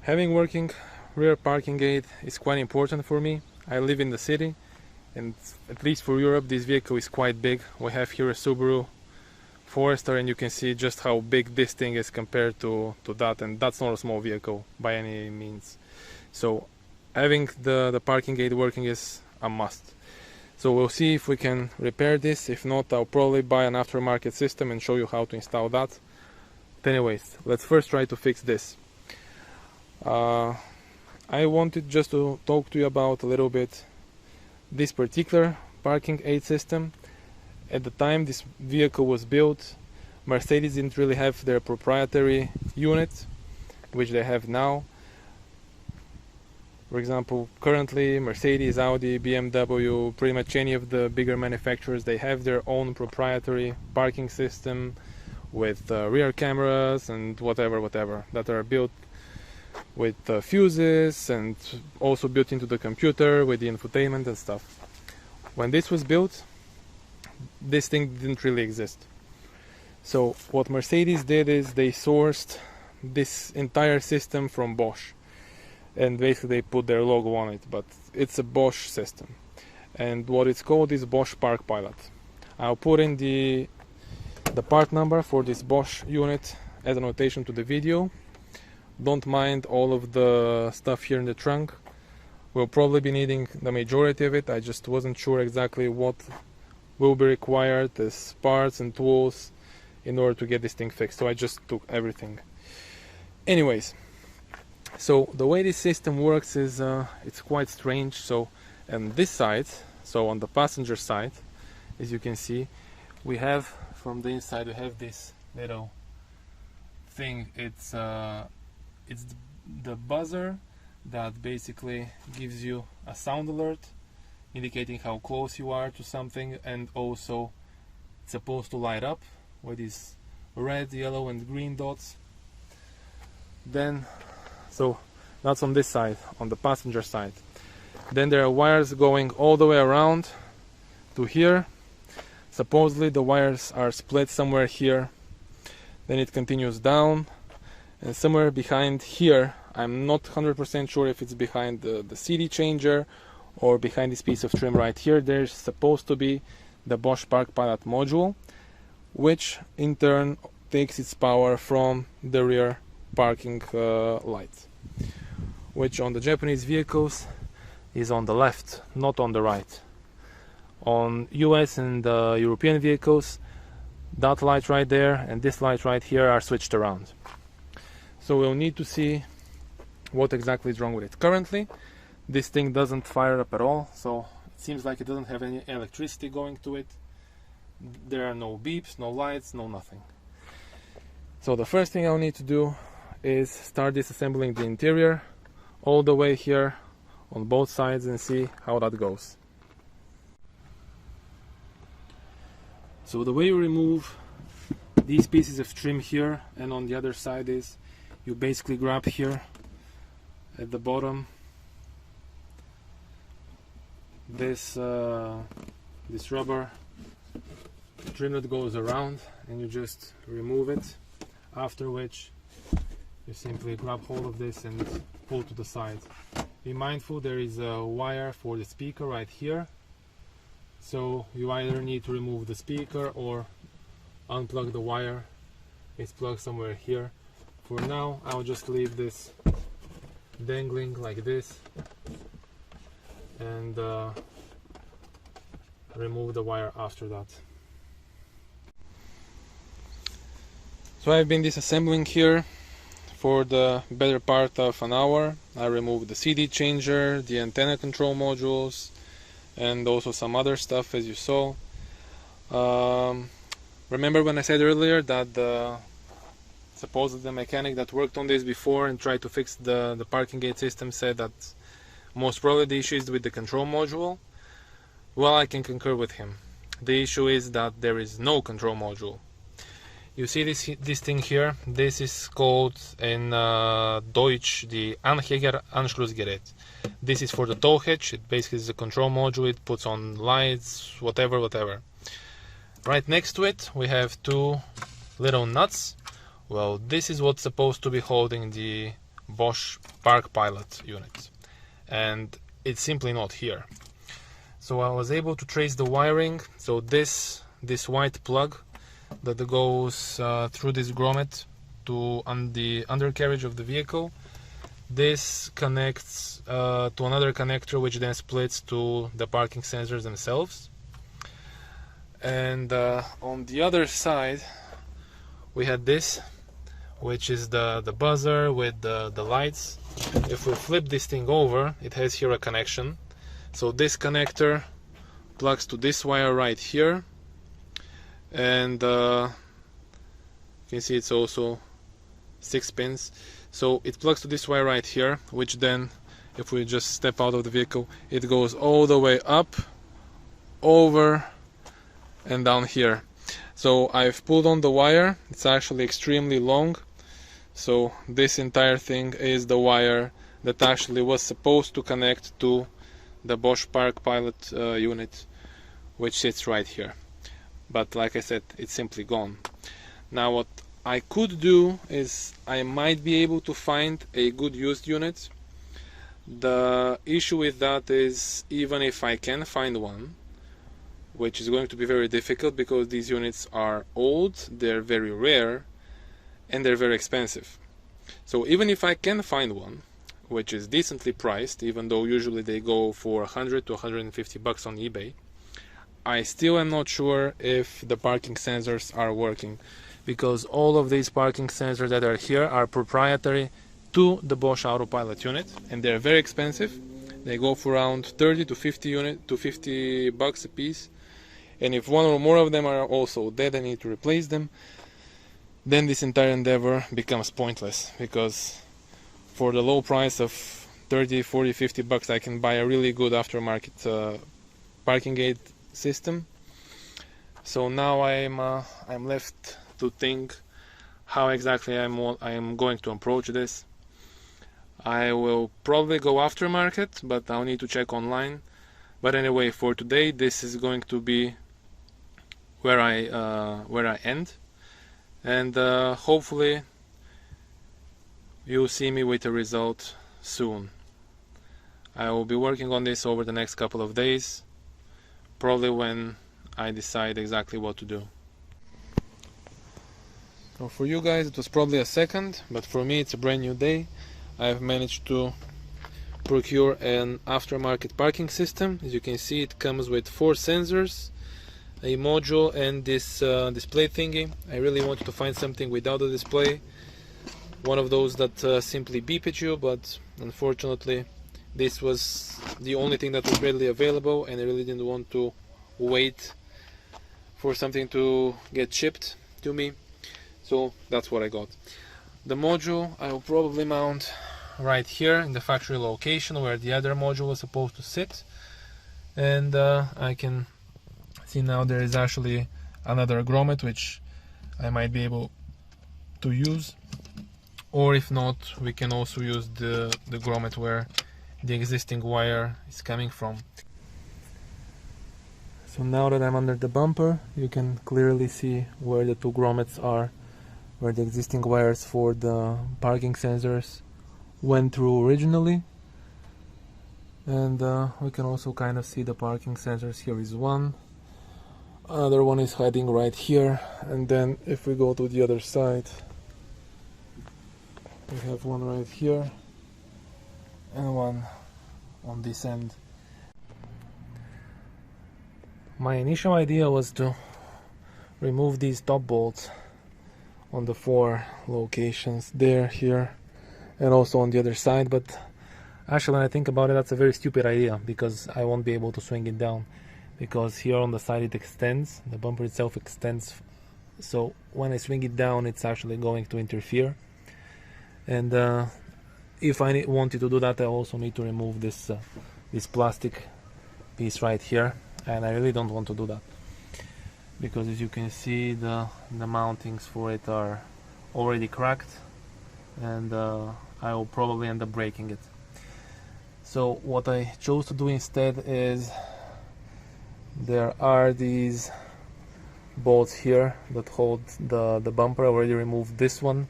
Having working rear parking gate is quite important for me. I live in the city, and at least for Europe this vehicle is quite big. We have here a Subaru Forester, and you can see just how big this thing is compared to that, and that's not a small vehicle by any means. So having the parking gate working is a must. So we'll see if we can repair this. If not, I'll probably buy an aftermarket system and show you how to install that. But anyways, let's first try to fix this. I wanted just to talk to you about a little bit this particular parking aid system. At the time this vehicle was built, Mercedes didn't really have their proprietary unit, which they have now. For example, currently Mercedes, Audi, BMW, pretty much any of the bigger manufacturers, they have their own proprietary parking system with rear cameras and whatever that are built with fuses and also built into the computer with the infotainment and stuff. When this was built, this thing didn't really exist. So what Mercedes did is they sourced this entire system from Bosch, and basically they put their logo on it, but it's a Bosch system, and what it's called is Bosch Park Pilot. I'll put in the part number for this Bosch unit as a notation to the video. Don't mind all of the stuff here in the trunk. We'll probably be needing the majority of it. I just wasn't sure exactly what will be required as parts and tools in order to get this thing fixed, so I just took everything. Anyways, so the way this system works is it's quite strange. So on this side, so on the passenger side, as you can see, we have from the inside we have this little thing. It's the buzzer that basically gives you a sound alert indicating how close you are to something, and also it's supposed to light up with these red, yellow and green dots. Then, so that's on this side, on the passenger side. Then there are wires going all the way around to here. Supposedly the wires are split somewhere here. Then it continues down, and somewhere behind here, I'm not 100% sure if it's behind the CD changer or behind this piece of trim right here, there's supposed to be the Bosch Park Pilot module, which in turn takes its power from the rear parking light, which on the Japanese vehicles is on the left, not on the right. On US and European vehicles, that light right there and this light right here are switched around. So we'll need to see what exactly is wrong with it. Currently this thing doesn't fire up at all, so it seems like it doesn't have any electricity going to it. There are no beeps, no lights, no nothing. So the first thing I'll need to do is start disassembling the interior all the way here on both sides and see how that goes. So the way you remove these pieces of trim here and on the other side is you basically grab here at the bottom this rubber trim that goes around, and you just remove it, after which you simply grab hold of this and pull to the side. Be mindful there is a wire for the speaker right here, so you either need to remove the speaker or unplug the wire. It's plugged somewhere here. For now I'll just leave this dangling like this and remove the wire after that. So I've been disassembling here for the better part of an hour. I removed the CD changer, the antenna control modules, and also some other stuff, as you saw. Remember when I said earlier that supposedly the mechanic that worked on this before and tried to fix the parking gate system said that most probably the issue is with the control module? Well, I can concur with him. The issue is that there is no control module. You see this thing here? This is called in Deutsch the Anhänger-Anschlussgerät. This is for the tow hitch. It basically is a control module. It puts on lights, whatever. Right next to it we have two little nuts. Well, this is what's supposed to be holding the Bosch Park Pilot unit, and it's simply not here. So I was able to trace the wiring. So this white plug that goes through this grommet to the undercarriage of the vehicle, this connects to another connector, which then splits to the parking sensors themselves. And on the other side we had this, which is the buzzer with the lights. If we flip this thing over, it has here a connection. So this connector plugs to this wire right here, and you can see it's also 6 pins. So it plugs to this wire right here, which then, if we just step out of the vehicle, it goes all the way up, over, and down here. So I've pulled on the wire. It's actually extremely long. So this entire thing is the wire that actually was supposed to connect to the Bosch Park Pilot unit, which sits right here. But like I said, it's simply gone. Now what I could do is I might be able to find a good used unit. The issue with that is, even if I can find one, which is going to be very difficult because these units are old, they're very rare, and they're very expensive. So even if I can find one, which is decently priced, even though usually they go for 100 to 150 bucks on eBay, I still am not sure if the parking sensors are working, because all of these parking sensors that are here are proprietary to the Bosch Autopilot unit, and they're very expensive. They go for around 30 to 50 bucks a piece. And if one or more of them are also dead and need to replace them, then this entire endeavor becomes pointless, because for the low price of 30, 40, 50 bucks I can buy a really good aftermarket parking gate system. So now I'm left to think how exactly I'm going to approach this. I will probably go aftermarket, but I'll need to check online. But anyway, for today this is going to be where I end, and hopefully you'll see me with a result soon. I will be working on this over the next couple of days, probably when I decide exactly what to do. So for you guys it was probably a second, but for me it's a brand new day. I've managed to procure an aftermarket parking system. As you can see, it comes with 4 sensors, a module, and this display thingy. I really wanted to find something without a display, one of those that simply beep at you, but unfortunately this was the only thing that was readily available, and I really didn't want to wait for something to get shipped to me, so that's what I got. The module I will probably mount right here in the factory location where the other module was supposed to sit, and I can see now there is actually another grommet which I might be able to use, or if not, we can also use the grommet where the existing wire is coming from. So now that I'm under the bumper, you can clearly see where the 2 grommets are, where the existing wires for the parking sensors went through originally. And we can also kind of see the parking sensors. Here is one, another one is heading right here, and then if we go to the other side, we have one right here and one on this end. My initial idea was to remove these top bolts on the 4 locations, there, here, and also on the other side, but actually when I think about it, that's a very stupid idea, because I won't be able to swing it down, because here on the side it extends, the bumper itself extends, so when I swing it down it's actually going to interfere. And if I wanted to do that, I also need to remove this plastic piece right here, and I really don't want to do that, because as you can see the mountings for it are already cracked, and I will probably end up breaking it. So what I chose to do instead is, there are these bolts here that hold the bumper. I already removed this one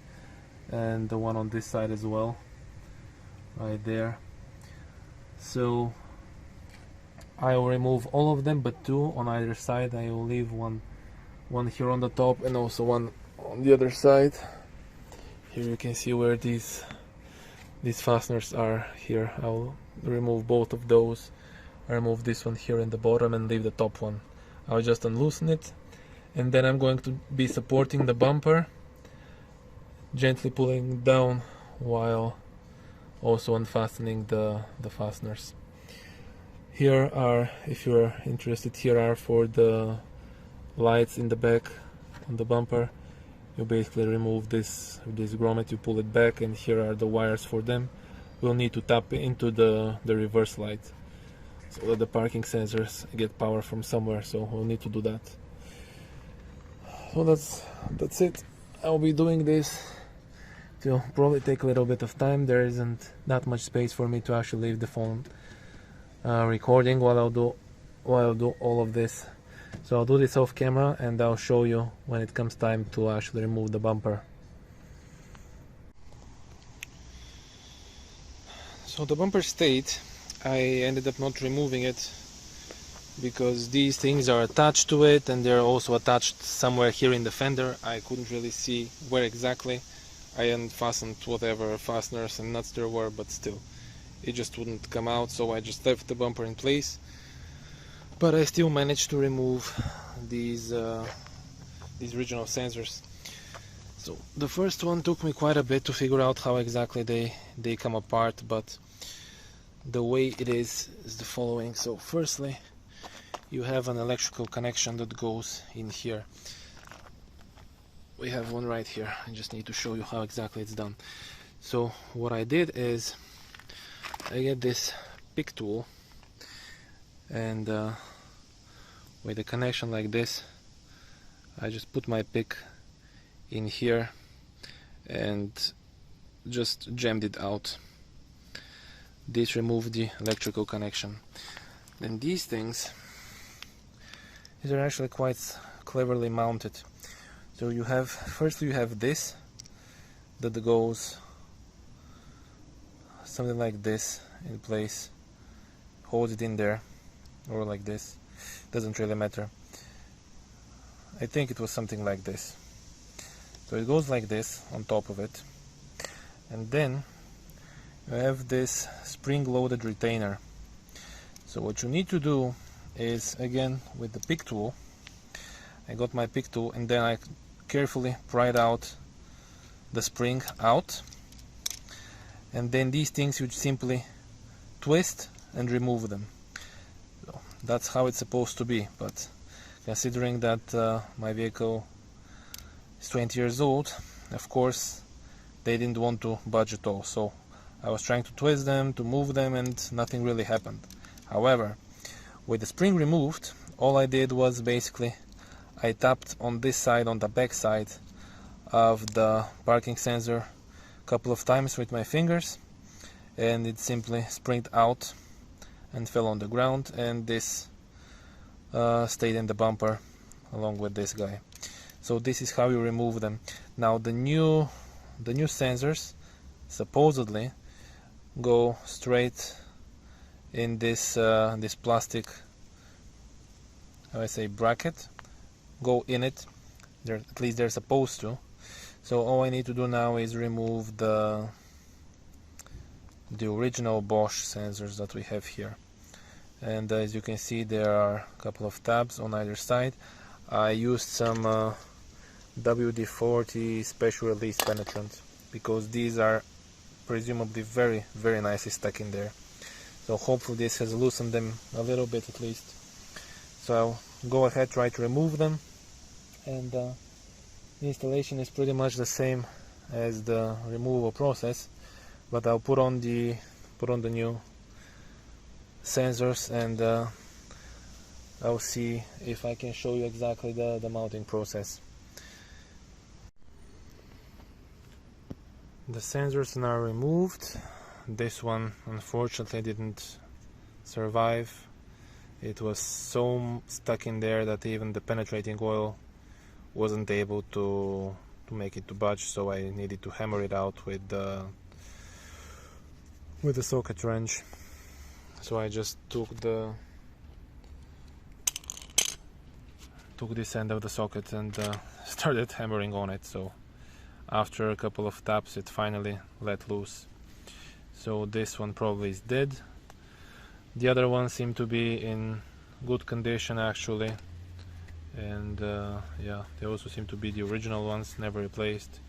and the one on this side as well. right there. So I will remove all of them but two on either side. I will leave one here on the top and also one on the other side. Here you can see where these fasteners are here. I'll remove both of those. I remove this one here in the bottom and leave the top one. I'll just unloosen it, and then I'm going to be supporting the bumper, gently pulling down while also unfastening the fasteners. Here are, if you're interested, here are for the lights in the back on the bumper. You basically remove this grommet, you pull it back, and here are the wires for them. We'll need to tap into the reverse light so that the parking sensors get power from somewhere, so we'll need to do that. So that's it. I'll be doing this. It'll probably take a little bit of time. There isn't that much space for me to actually leave the phone recording while I'll do all of this. So I'll do this off camera and I'll show you when it comes time to actually remove the bumper. So the bumper stayed. I ended up not removing it because these things are attached to it, and they're also attached somewhere here in the fender. I couldn't really see where exactly. I unfastened whatever fasteners and nuts there were, but still it just wouldn't come out, so I just left the bumper in place. But I still managed to remove these original sensors. So the first one took me quite a bit to figure out how exactly they come apart, but the way it is the following. So firstly, you have an electrical connection that goes in here. We have one right here. I just need to show you how exactly it's done. So what I did is I get this pick tool, and with a connection like this, I just put my pick in here and just jammed it out. This removed the electrical connection. Then these things are actually quite cleverly mounted. So you have, firstly you have this that goes something like this in place, holds it in there, or like this, doesn't really matter. I think it was something like this. So it goes like this on top of it, and then you have this spring-loaded retainer. So what you need to do is, again with the pick tool, I got my pick tool and then I carefully pried out the spring out, and then these things you simply twist and remove them. So that's how it's supposed to be, but considering that my vehicle is 20 years old, of course they didn't want to budge at all, so I was trying to twist them, to move them, and nothing really happened. However, with the spring removed, all I did was basically I tapped on this side, on the back side of the parking sensor a couple of times with my fingers, and it simply springed out and fell on the ground, and this stayed in the bumper along with this guy. So this is how you remove them. Now the new sensors supposedly go straight in this this plastic, how I say, bracket, go in it. At least they're supposed to. So all I need to do now is remove the original Bosch sensors that we have here, and as you can see there are a couple of tabs on either side. I used some WD-40 special release penetrant because these are presumably very, very nicely stuck in there. So hopefully this has loosened them a little bit at least. So I'll go ahead, try to remove them, and the installation is pretty much the same as the removal process, but I'll put on the new sensors, and I'll see if I can show you exactly the mounting process. The sensors are now removed. This one unfortunately didn't survive. It was so stuck in there that even the penetrating oil wasn't able to make it to budge, so I needed to hammer it out with with a socket wrench. So I just took this end of the socket and started hammering on it. So after a couple of taps it finally let loose. So this one probably is dead. The other ones seem to be in good condition actually, and yeah, they also seem to be the original ones, never replaced.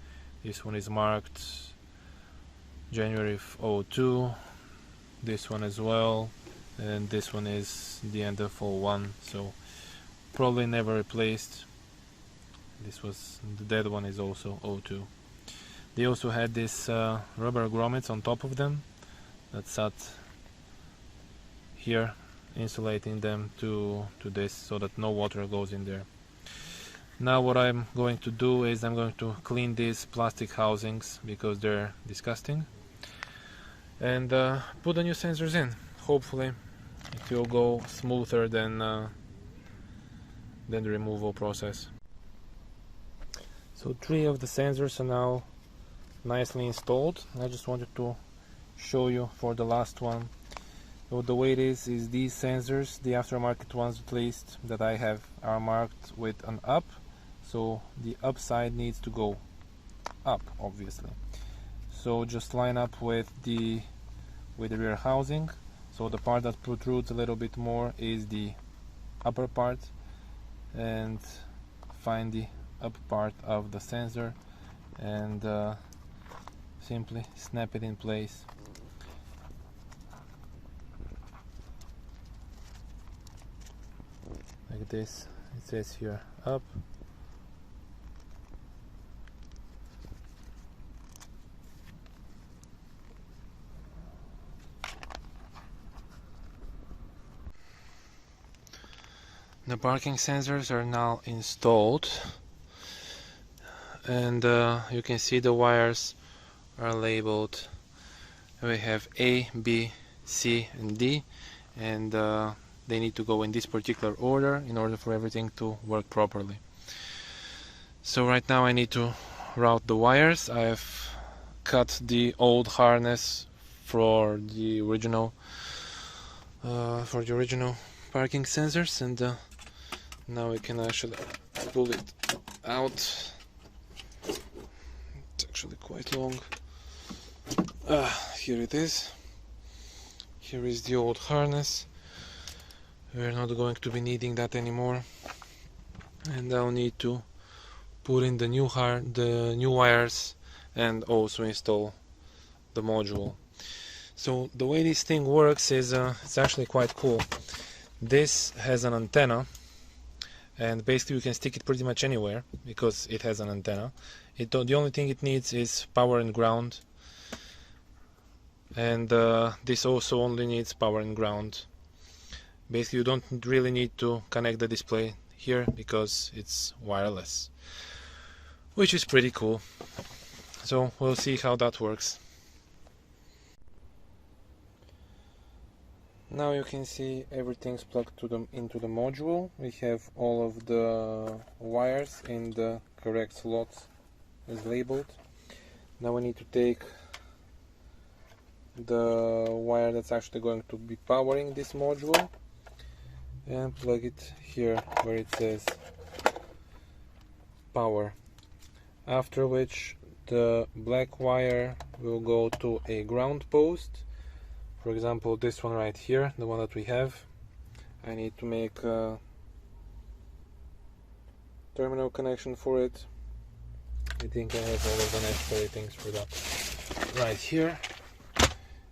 This one is marked January of 02, this one as well, and this one is the end of 01, so probably never replaced. This was, the dead one is also 02. They also had this rubber grommets on top of them that sat here, insulating them to this so that no water goes in there. Now what I'm going to do is I'm going to clean these plastic housings because they're disgusting, and put the new sensors in. Hopefully it will go smoother than the removal process. So 3 of the sensors are now nicely installed. I just wanted to show you for the last one. So the way it is these sensors, the aftermarket ones at least that I have, are marked with an up, so the up side needs to go up, obviously. So just line up with the rear housing. So the part that protrudes a little bit more is the upper part, and find the up part of the sensor and simply snap it in place. Like this. It says here up. The parking sensors are now installed, and you can see the wires are labeled. We have A, B, C and D, and they need to go in this particular order in order for everything to work properly. So right now I need to route the wires. I've cut the old harness for the original parking sensors, and now we can actually pull it out. It's actually quite long. Here it is. Here is the old harness. We're not going to be needing that anymore, and I'll need to put in the new wires and also install the module. So the way this thing works is it's actually quite cool. This has an antenna, and basically you can stick it pretty much anywhere because it has an antenna. The only thing it needs is power and ground, and this also only needs power and ground. Basically you don't really need to connect the display here because it's wireless, which is pretty cool. So we'll see how that works. Now you can see everything's plugged into the module. We have all of the wires in the correct slots as labeled. Now we need to take the wire that's actually going to be powering this module and plug it here where it says power, after which the black wire will go to a ground post. For example, this one right here, the one that we have, I need to make a terminal connection for it. I think I have all of the necessary things for that right here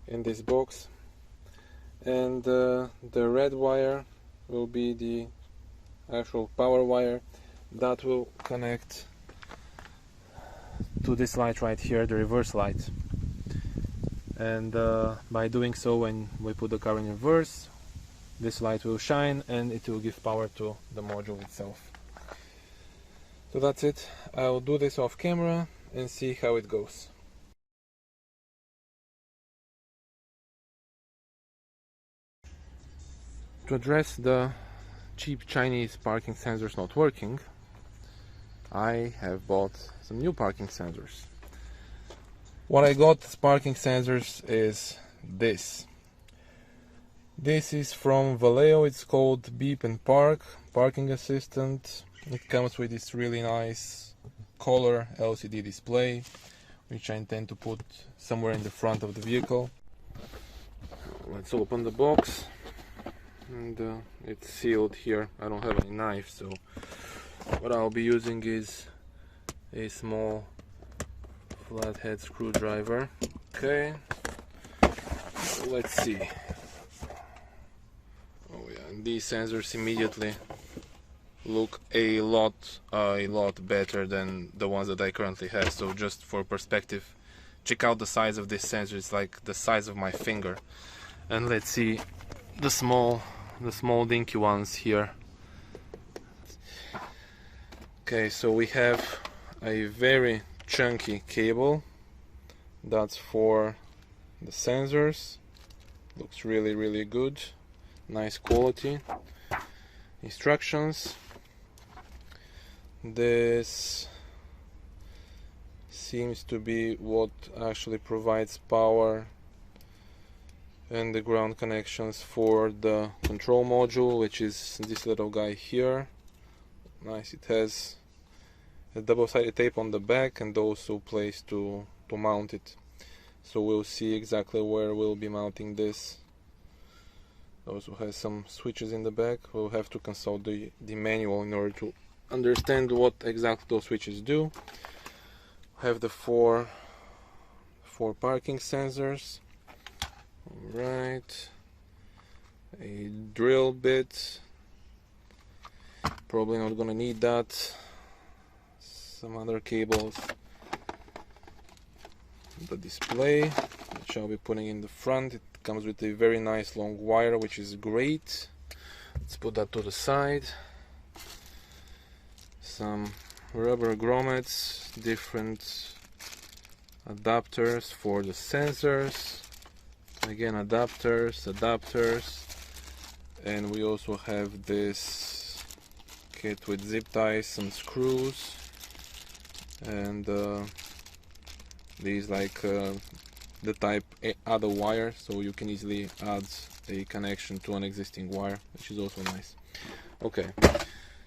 in this box. And the red wire will be the actual power wire that will connect to this light right here, the reverse light. And by doing so, when we put the car in reverse, this light will shine and it will give power to the module itself. So that's it. I'll do this off camera and see how it goes. To address the cheap Chinese parking sensors not working, I have bought some new parking sensors. What I got as parking sensors is this. This is from Valeo. It's called Beep and Park Parking Assistant. It comes with this really nice color LCD display, which I intend to put somewhere in the front of the vehicle. Let's open the box, and it's sealed here. I don't have any knife, so what I'll be using is a small flathead screwdriver. Okay, so let's see. Oh yeah, and these sensors immediately look a lot better than the ones that I currently have. So just for perspective, check out the size of this sensor. It's like the size of my finger. And let's see the small dinky ones here. Okay, so we have a very chunky cable. That's for the sensors. Looks really good. Nice quality. Instructions. This seems to be what actually provides power and the ground connections for the control module, which is this little guy here. Nice. It has a double-sided tape on the back and also place to mount it. So we'll see exactly where we'll be mounting this. Also has some switches in the back. We'll have to consult the manual in order to understand what exactly those switches do. Have the four parking sensors. Alright, a drill bit. Probably not gonna need that. Some other cables. The display, which I'll be putting in the front. It comes with a very nice long wire, which is great. Let's put that to the side. Some rubber grommets, different adapters for the sensors. Again, adapters, and we also have this kit with zip ties, some screws, and these like the type other wire, so you can easily add a connection to an existing wire, which is also nice. Okay,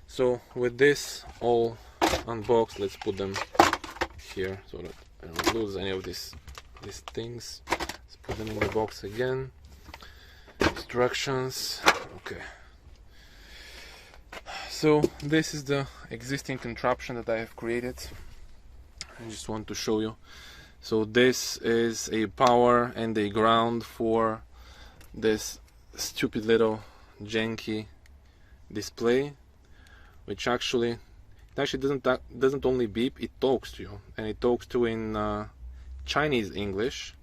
so with this all unboxed, let's put them here so that I don't lose any of these things. Put them in the box again. Instructions. Okay. So this is the existing contraption that I have created. I just want to show you. So this is a power and a ground for this stupid little janky display, which actually doesn't only beep, it talks to you, and it talks to in Chinese English.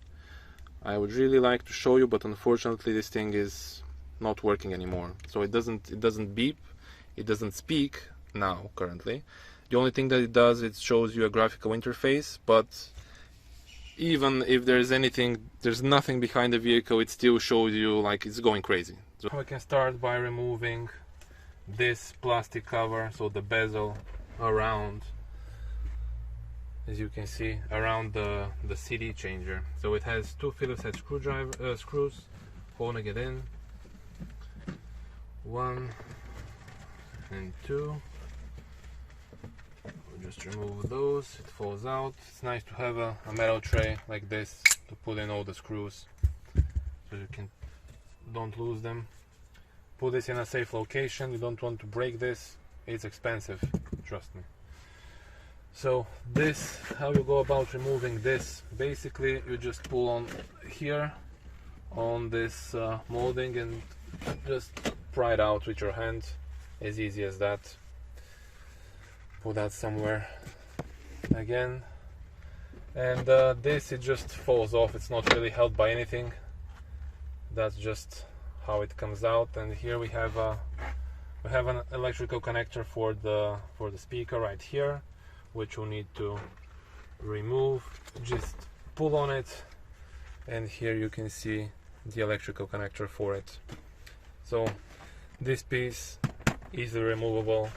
I would really like to show you, but unfortunately this thing is not working anymore. So it doesn't beep, it doesn't speak now currently. The only thing that it does, it shows you a graphical interface, but even if there's nothing behind the vehicle, it still shows you like it's going crazy. So we can start by removing this plastic cover, so the bezel around, as you can see, around the CD changer. So it has two Phillips head screws holding it in. 1 and 2. We'll just remove those. It falls out. It's nice to have a metal tray like this to put in all the screws, so you don't lose them. Put this in a safe location. You don't want to break this. It's expensive, trust me. So this, how you go about removing this, basically you just pull on here on this molding and just pry it out with your hand, as easy as that. Put that somewhere again, and this, it just falls off. It's not really held by anything. That's just how it comes out. And here we have an electrical connector for the speaker right here, which we'll need to remove. Just pull on it, and here you can see the electrical connector for it. So this piece, easily removable.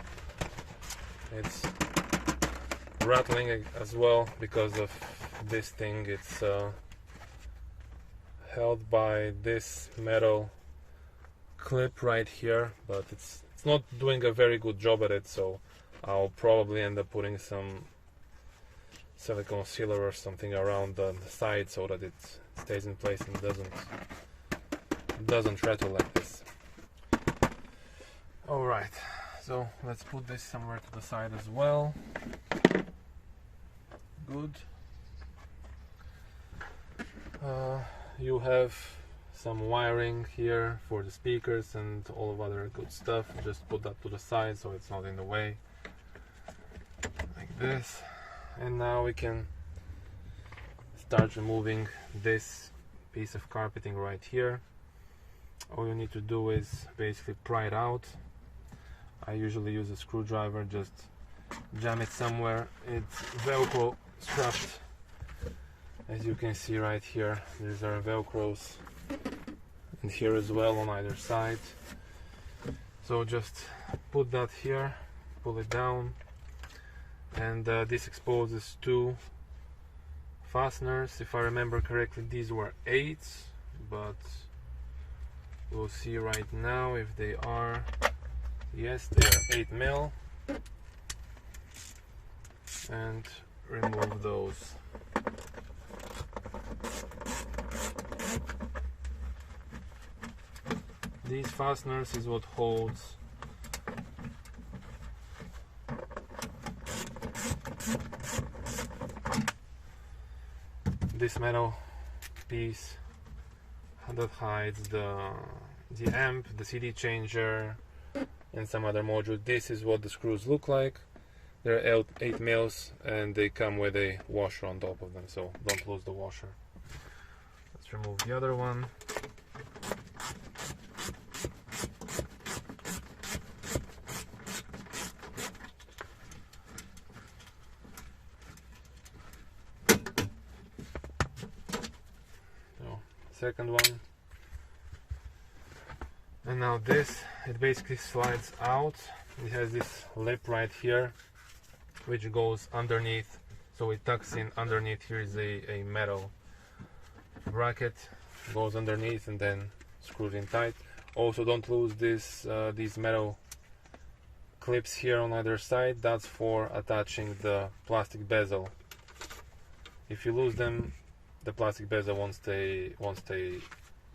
It's rattling as well because of this thing. It's held by this metal clip right here, but it's not doing a very good job at it, so I'll probably end up putting some silicone sealer or something around the side so that it stays in place and doesn't rattle like this. Alright, so let's put this somewhere to the side as well. Good. You have some wiring here for the speakers and all of other good stuff. Just put that to the side so it's not in the way, like this. And now we can start removing this piece of carpeting right here. All you need to do is basically pry it out. I usually use a screwdriver, just jam it somewhere. It's Velcro strapped, as you can see right here. These are Velcros, and here as well on either side. So just put that here, pull it down, and this exposes two fasteners. If I remember correctly, these were 8s, but we'll see right now if they are. Yes, they are 8 mil, and remove those. These fasteners is what holds this metal piece that hides the amp, the CD changer, and some other module. This is what the screws look like. They're 8 mils and they come with a washer on top of them, so don't lose the washer. Let's remove the other one. So, second one. And now this, it basically slides out. It has this lip right here which goes underneath, so it tucks in underneath. Here is a metal bracket, goes underneath and then screws in tight. Also, don't lose this these metal clips here on either side. That's for attaching the plastic bezel. If you lose them, the plastic bezel won't stay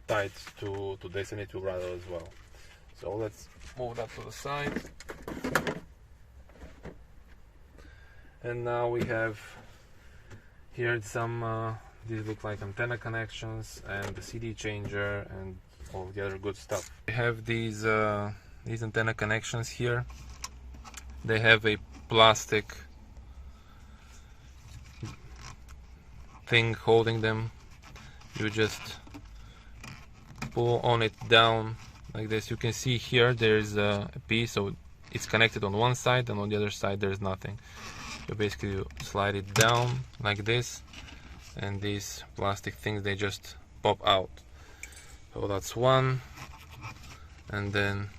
tight to this, and it will rattle as well. So let's move that to the side. And now we have here some these look like antenna connections and the CD changer and all the other good stuff. We have these antenna connections here. They have a plastic thing holding them. You just pull on it down like this. You can see here there's a piece, so it's connected on one side, and on the other side there's nothing. So basically you slide it down like this, and these plastic things, they just pop out. So that's one, and then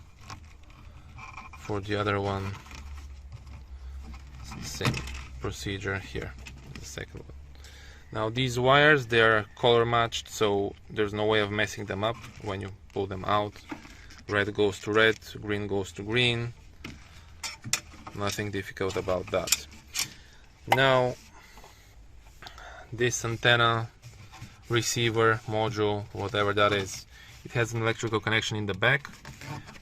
for the other one it's the same procedure here, the second one. Now these wires, they are color matched, so there's no way of messing them up when you pull them out. Red goes to red, green goes to green. Nothing difficult about that. Now this antenna, receiver, module, whatever that is, it has an electrical connection in the back.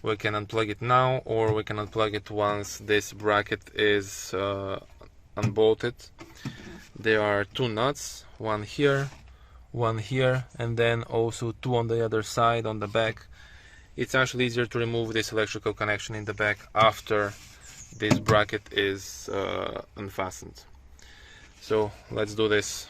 We can unplug it now, or we can unplug it once this bracket is unbolted. There are two nuts, one here, and then also two on the other side on the back. It's actually easier to remove this electrical connection in the back after this bracket is unfastened. So let's do this.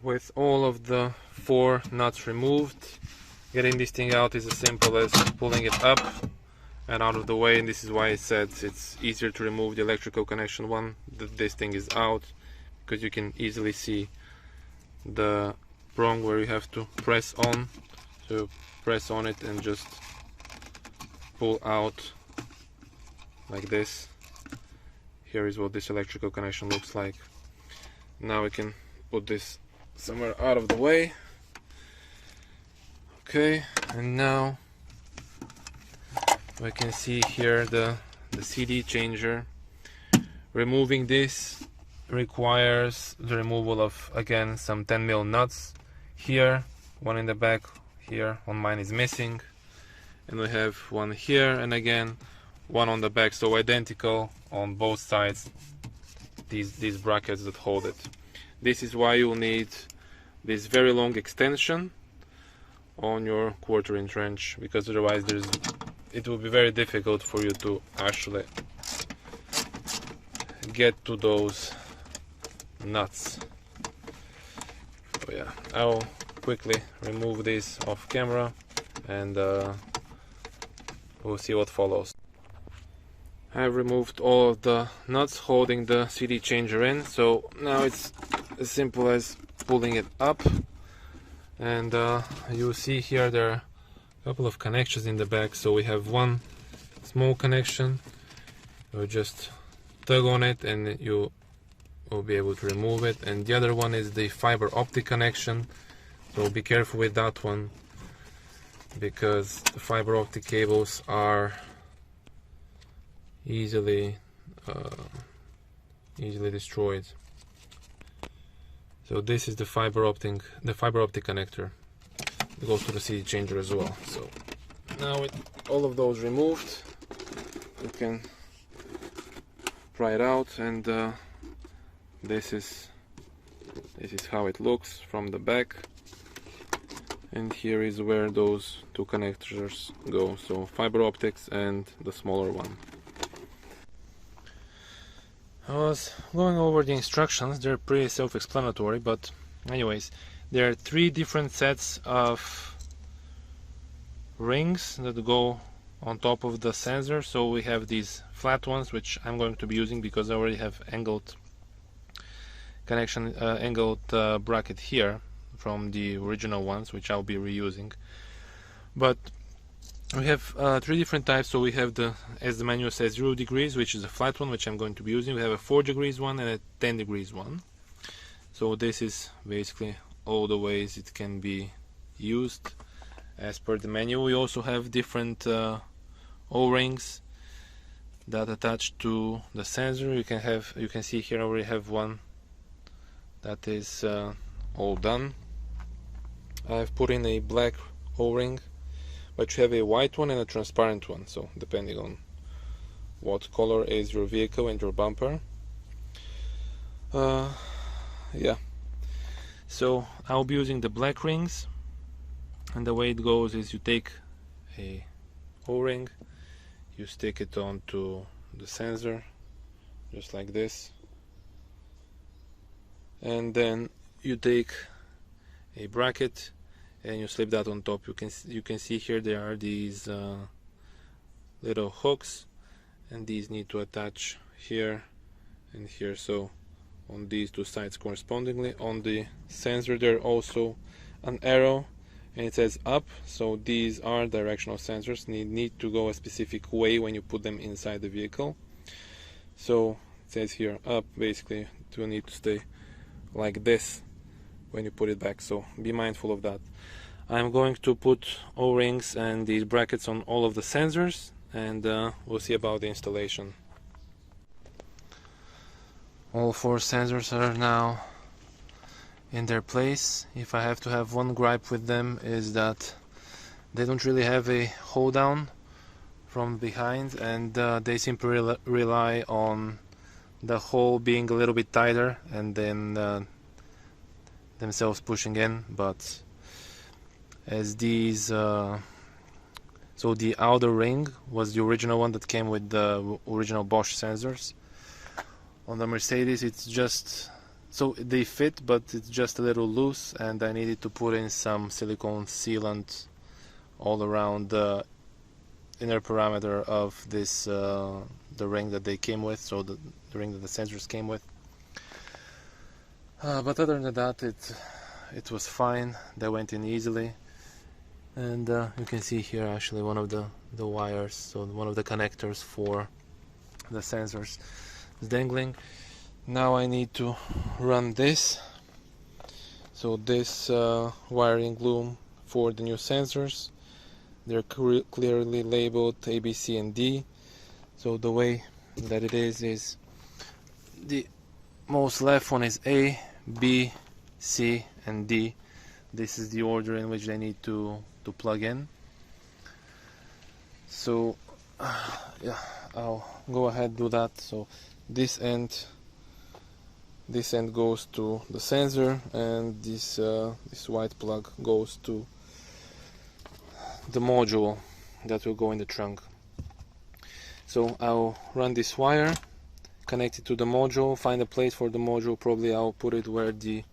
With all of the 4 nuts removed, getting this thing out is as simple as pulling it up and out of the way, and this is why it says it's easier to remove the electrical connection one. This thing is out because you can easily see the prong where you have to press on. So press on it and just pull out like this. Here is what this electrical connection looks like. Now we can put this somewhere out of the way. Okay, and now we can see here the CD changer. Removing this requires the removal of, again, some 10mm nuts. Here, one in the back, here on mine is missing, and we have one here, and again one on the back, so identical on both sides, these brackets that hold it. This is why you need this very long extension on your 1/4 inch wrench, because otherwise it will be very difficult for you to actually get to those nuts. So yeah, I'll quickly remove this off camera, and we'll see what follows. I've removed all of the nuts holding the CD changer in, so now it's as simple as pulling it up, and you see here there are a couple of connections in the back. So we have one small connection, you just tug on it and you will be able to remove it, and the other one is the fiber optic connection, so be careful with that one, because the fiber optic cables are easily destroyed. So this is the fiber optic connector that goes to the CD changer as well. So now with all of those removed, you can pry it out, and this is how it looks from the back, and here is where those two connectors go, so fiber optics and the smaller one. I was going over the instructions. They're pretty self-explanatory, but anyways, there are 3 different sets of rings that go on top of the sensor. So we have these flat ones, which I'm going to be using because I already have angled connection, bracket here from the original ones, which I'll be reusing. But we have 3 different types. So we have as the manual says, 0 degrees, which is a flat one, which I'm going to be using. We have a 4 degrees one and a 10 degrees one. So this is basically all the ways it can be used as per the manual. We also have different O-rings that attach to the sensor. You can see here I already have one that is all done. I've put in a black O-ring, but you have a white one and a transparent one, so depending on what color is your vehicle and your bumper. Yeah, so I'll be using the black rings, and the way it goes is you take a O-ring, you stick it onto the sensor just like this, and then you take a bracket and you slip that on top. You can see here there are these little hooks, and these need to attach here and here, so on these 2 sides correspondingly. On the sensor there also an arrow, and it says up, so these are directional sensors, need to go a specific way when you put them inside the vehicle. So it says here up, basically it will need to stay like this when you put it back, so be mindful of that. I'm going to put O-rings and these brackets on all of the sensors, and we'll see about the installation. All 4 sensors are now in their place. If I have to have one gripe with them, is that they don't really have a hold down from behind, and they seem to rely on the hole being a little bit tighter and then themselves pushing in. But as these so the outer ring was the original one that came with the original Bosch sensors. On the Mercedes it's just, so they fit, but it's just a little loose, and I needed to put in some silicone sealant all around the inner parameter of this the ring that they came with, so the ring that the sensors came with. But other than that, it was fine. They went in easily, and you can see here actually one of the wires, so one of the connectors for the sensors is dangling. Now I need to run this So this wiring loom for the new sensors, they're clearly labeled A, B, C and D. So the way that it is the most left one is A, B, C and D. This is the order in which they need to plug in. So yeah, I'll go ahead and do that. So this end goes to the sensor, and this white plug goes to the module that will go in the trunk. So I'll run this wire, connect it to the module, find a place for the module. Probably I'll put it where the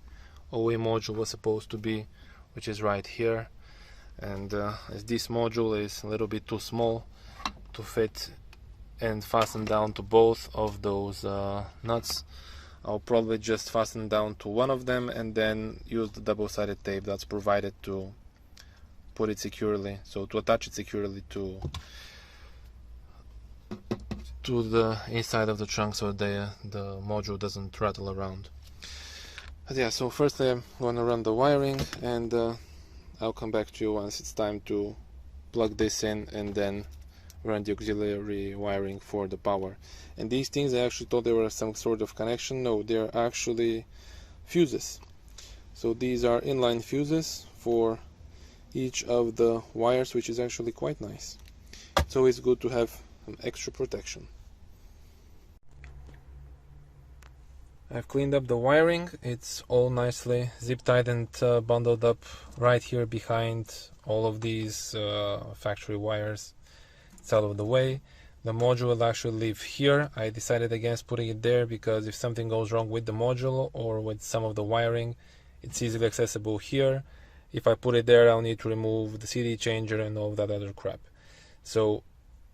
OE module was supposed to be, which is right here. And as this module is a little bit too small to fit and fasten down to both of those nuts, I'll probably just fasten down to one of them and then use the double-sided tape that's provided to put it securely, so to attach it securely to the inside of the trunk, so the module doesn't rattle around. But yeah, so firstly I'm going to run the wiring, and I'll come back to you once it's time to plug this in and then run the auxiliary wiring for the power. And these things, I actually thought they were some sort of connection. No, they're actually fuses. So these are inline fuses for each of the wires, which is actually quite nice. It's always good to have some extra protection. I've cleaned up the wiring. It's all nicely zip tied and bundled up right here behind all of these factory wires. It's out of the way. The module will actually live here. I decided against putting it there because if something goes wrong with the module or with some of the wiring, it's easily accessible here. If I put it there, I'll need to remove the CD changer and all that other crap. So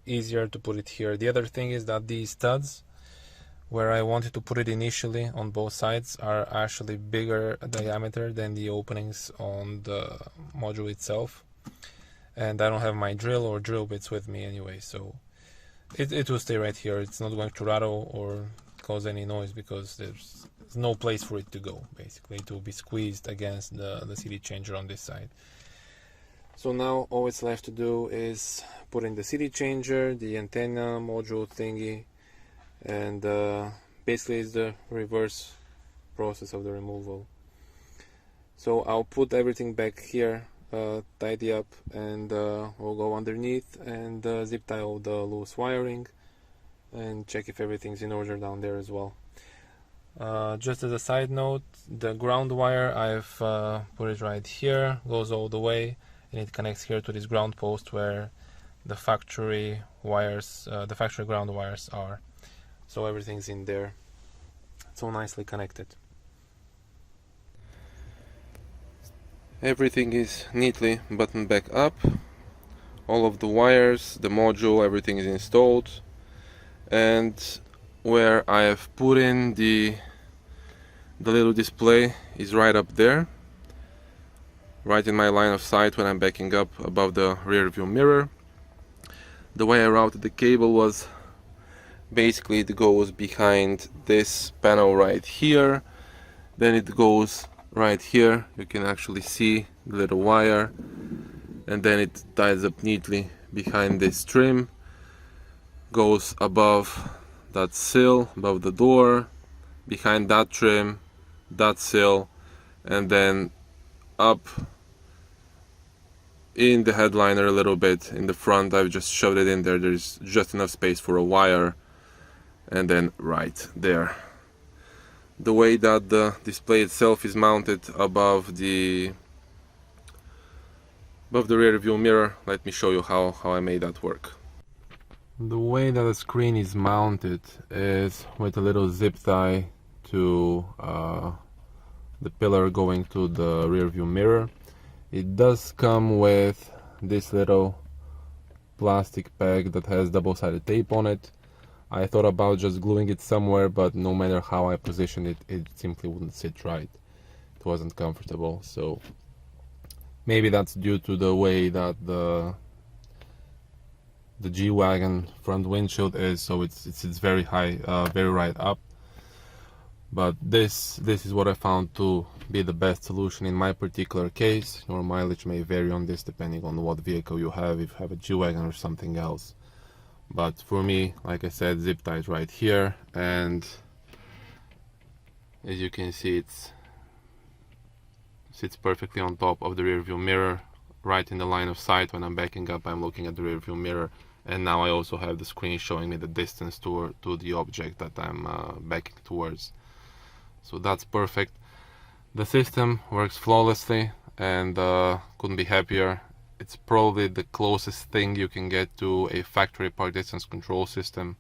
easier to put it here. The other thing is that these studs, where I wanted to put it initially on both sides, are actually bigger diameter than the openings on the module itself. And I don't have my drill or drill bits with me anyway, so it will stay right here. It's not going to rattle or cause any noise because there's no place for it to go. Basically, it will be squeezed against the CD changer on this side. So now all it's left to do is put in the CD changer, the antenna module thingy, and basically it's the reverse process of the removal. So I'll put everything back here, tidy up, and we'll go underneath and zip tie all the loose wiring and check if everything's in order down there as well. Just as a side note, the ground wire, I've put it right here, goes all the way, and it connects here to this ground post where the factory wires, the factory ground wires are. So everything's in there. It's all nicely connected. Everything is neatly buttoned back up. All of the wires, the module, everything is installed. And where I have put in the little display is right up there, right in my line of sight when I'm backing up above the rear view mirror. The way I routed the cable was basically it goes behind this panel right here, then it goes right here, you can actually see the little wire, and then it ties up neatly behind this trim, goes above that sill, above the door, behind that trim, that sill, and then up in the headliner a little bit in the front. I've just shoved it in there. There's just enough space for a wire, and then right there. The way that the display itself is mounted above the rear view mirror, let me show you how I made that work. The way that the screen is mounted is with a little zip tie to the pillar going to the rear view mirror. It does come with this little plastic bag that has double-sided tape on it. I thought about just gluing it somewhere, but no matter how I position it, it simply wouldn't sit right. It wasn't comfortable, so maybe that's due to the way that the G-Wagon front windshield is, so it's very high, very right up. But this is what I found to be the best solution in my particular case. Your mileage may vary on this depending on what vehicle you have, if you have a G-Wagon or something else. But for me, like I said, zip ties right here, and as you can see, it sits perfectly on top of the rear view mirror, right in the line of sight. When I'm backing up, I'm looking at the rear view mirror, and now I also have the screen showing me the distance to the object that I'm backing towards. So that's perfect. The system works flawlessly, and couldn't be happier. It's probably the closest thing you can get to a factory park distance control system.